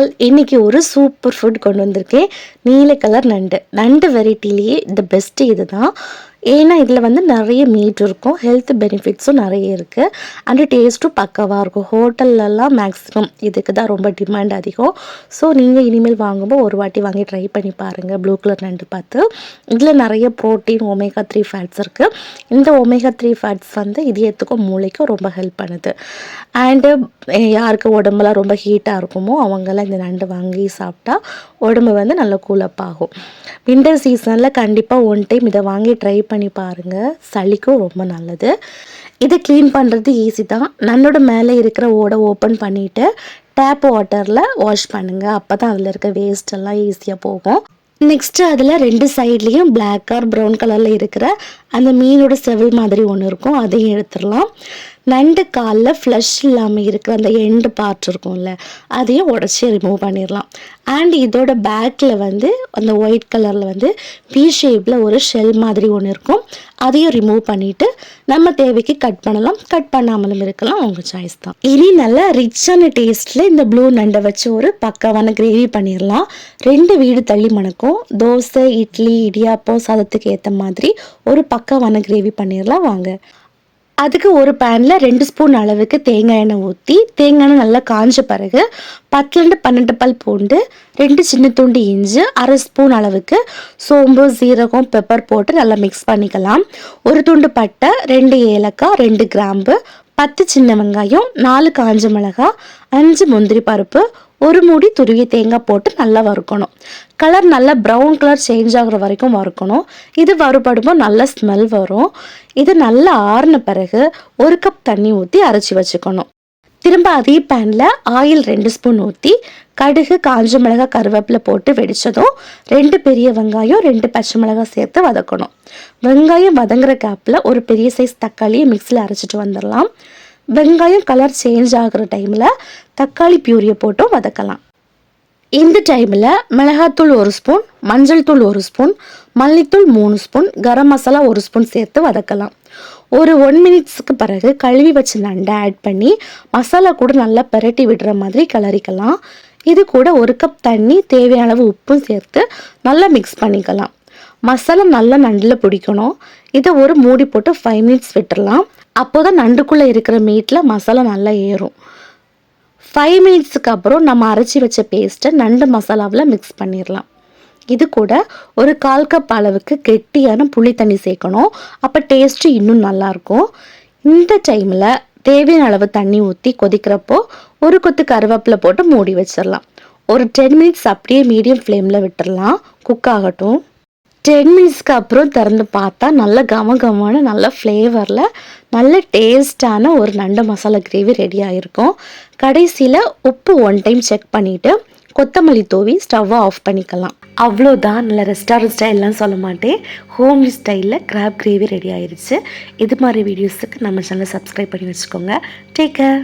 All இன்னைக்கு ஒரு super food கொண்டு வந்திருக்கேன். நீல கலர் நண்டு வெரைட்டிலேயே த பெஸ்ட் இதுதான். ஏன்னா இதில் வந்து நிறைய மீட் இருக்கும், ஹெல்த் பெனிஃபிட்ஸும் நிறைய இருக்குது, அண்ட் டேஸ்ட்டும் பக்காவாக இருக்கும். ஹோட்டல்லலாம் மேக்ஸிமம் இதுக்கு தான் ரொம்ப டிமாண்ட் அதிகம். ஸோ நீங்கள் இனிமேல் வாங்கும்போது ஒரு வாட்டி வாங்கி ட்ரை பண்ணி பாருங்கள். ப்ளூ கலர் நண்டு பார்த்து இதில் நிறைய ப்ரோட்டீன் omega-3 ஃபேட்ஸ் இருக்குது. இந்த omega-3 ஃபேட்ஸ் வந்து இதயத்துக்கும் மூளைக்கும் ரொம்ப ஹெல்ப் பண்ணுது. அண்டு யாருக்கு உடம்புலாம் ரொம்ப ஹீட்டாக இருக்குமோ அவங்கெல்லாம் இந்த நண்டு வாங்கி சாப்பிட்டா உடம்பு வந்து நல்லா கூலப் ஆகும். வின்டர் சீசனில் கண்டிப்பாக ஒன் டைம் இதை வாங்கி ட்ரை பண்ணி பாருங்கள். சளிக்கும் ரொம்ப நல்லது. இதை க்ளீன் பண்ணுறது ஈஸி தான். நண்டோட மேலே இருக்கிற ஓடை ஓப்பன் பண்ணிவிட்டு டேப் வாட்டரில் வாஷ் பண்ணுங்கள். அப்போ தான் அதில் இருக்க வேஸ்ட் எல்லாம் ஈஸியாக போகும். நெக்ஸ்ட்டு அதில் 2 சைட்லேயும் பிளாக் ஆர் ப்ரௌன் கலரில் இருக்கிற அந்த மீனோட செவில் மாதிரி ஒன்று இருக்கும், அதையும் எடுத்துடலாம். நண்டு காலில் ஃப்ளஷ் இல்லாமல் இருக்கிற அந்த எண்டு பார்ட் இருக்கும்ல, அதையும் உடச்சி ரிமூவ் பண்ணிடலாம். அண்ட் இதோட பேக்கில் வந்து அந்த ஒயிட் கலரில் வந்து பி ஷேப்பில் ஒரு ஷெல் மாதிரி ஒன்று இருக்கும், அதையும் ரிமூவ் பண்ணிவிட்டு நம்ம தேவைக்கு கட் பண்ணலாம், கட் பண்ணாமலும் இருக்கலாம், உங்கள் சாய்ஸ் தான். இனி நல்லா ரிச்சான டேஸ்ட்டில் இந்த ப்ளூ நண்டை வச்சு ஒரு பக்காவான கிரேவி பண்ணிடலாம். 2 வீடு தள்ளி மணக்கும். தோசை, இட்லி, இடியாப்பம், சாதத்துக்கு ஏற்ற மாதிரி ஒரு பக்காவான கிரேவி பண்ணிடலாம் வாங்க. அதுக்கு ஒரு பேனில் 2 ஸ்பூன் அளவுக்கு தேங்காய் எண்ணெய் ஊற்றி, தேங்காய் எண்ணெய் நல்லா காஞ்ச பிறகு 10 12 பல் பூண்டு, 2 சின்ன துண்டு இஞ்சி, 1/2 ஸ்பூன் அளவுக்கு சோம்பு, சீரகம், பெப்பர் போட்டு நல்லா மிக்ஸ் பண்ணிக்கலாம். 1 துண்டு பட்டை, 2 ஏலக்காய், 2 கிராம்பு, 10 சின்ன வெங்காயம், 4 காஞ்ச மிளகாய், 5 முந்திரி பருப்பு, 1 மூடி துருவிய தேங்காய் போட்டு நல்லா வறுக்கணும். கலர் நல்லா ப்ரௌன் கலர் சேஞ்ச் ஆகிற வரைக்கும் வறுக்கணும். இது வறுபடும்போது நல்ல ஸ்மெல் வரும். இது நல்லா ஆறின பிறகு 1 கப் தண்ணி ஊற்றி அரைச்சி வச்சுக்கணும். திரும்ப அதே பேனில் ஆயில் 2 ஸ்பூன் ஊற்றி கடுகு, காஞ்ச மிளகாய், கருவேப்பிலை போட்டு வெடித்ததும் 2 பெரிய வெங்காயம், 2 பச்சை மிளகாய் சேர்த்து வதக்கணும். வெங்காயம் வதங்குற கேப்பில் ஒரு பெரிய சைஸ் தக்காளியை மிக்ஸியில் அரைச்சிட்டு வந்துடலாம். வெங்காயம் கலர் சேஞ்ச் ஆகிற டைமில் தக்காளி பியூரியை போட்டும் வதக்கலாம். இந்த டைமில் மிளகாத்தூள் 1 ஸ்பூன், மஞ்சள் தூள் 1 ஸ்பூன், மல்லித்தூள் 3 ஸ்பூன், கரம் மசாலா 1 ஸ்பூன் சேர்த்து வதக்கலாம். ஒரு 1 மினிட்ஸுக்கு பிறகு கழுவி வச்ச நண்டை ஆட் பண்ணி மசாலா கூட நல்லா பிரட்டி விடுற மாதிரி கிளறிக்கலாம். இது கூட 1 கப் தண்ணி, தேவையான அளவு உப்பும் சேர்த்து நல்லா மிக்ஸ் பண்ணிக்கலாம். மசாலா நல்லா நண்டில் பிடிக்கணும். இதை ஒரு மூடி போட்டு 5 மினிட்ஸ் விட்டுடலாம். அப்போ தான் நண்டுக்குள்ளே இருக்கிற மீட்டில் மசாலா நல்லா ஏறும். 5 மினிட்ஸுக்கு அப்புறம் நம்ம அரைச்சி வச்ச பேஸ்ட்டை நண்டு மசாலாவில் மிக்ஸ் பண்ணிடலாம். இது கூட ஒரு 1/4 கப் அளவுக்கு கெட்டியான புளி தண்ணி சேர்க்கணும். அப்போ டேஸ்ட்டு இன்னும் நல்லாயிருக்கும். இந்த டைமில் தேவையான அளவு தண்ணி ஊற்றி கொதிக்கிறப்போ ஒரு கொத்து கருவேப்பிலை போட்டு மூடி வச்சிடலாம். ஒரு 10 மினிட்ஸ் அப்படியே மீடியம் ஃப்ளேமில் விட்டுடலாம், குக் ஆகட்டும். 10 மினிட்ஸ்க்கு அப்புறம் திறந்து பார்த்தா நல்ல கமகமான நல்ல ஃப்ளேவரில் நல்ல டேஸ்டான ஒரு நண்டு மசாலா கிரேவி ரெடி ஆகிருக்கும். கடைசியில் உப்பு 1 டைம் செக் பண்ணிவிட்டு கொத்தமல்லி தூவி ஸ்டவ்வை ஆஃப் பண்ணிக்கலாம். அவ்வளோதான். நல்ல ரெஸ்டாரண்ட் ஸ்டைல்லாம் சொல்ல மாட்டேன், ஹோம்லி ஸ்டைலில் கிராப் கிரேவி ரெடி ஆயிடுச்சு. இது மாதிரி வீடியோஸுக்கு நம்ம சேனலை சப்ஸ்கிரைப் பண்ணி வச்சுக்கோங்க. Take care.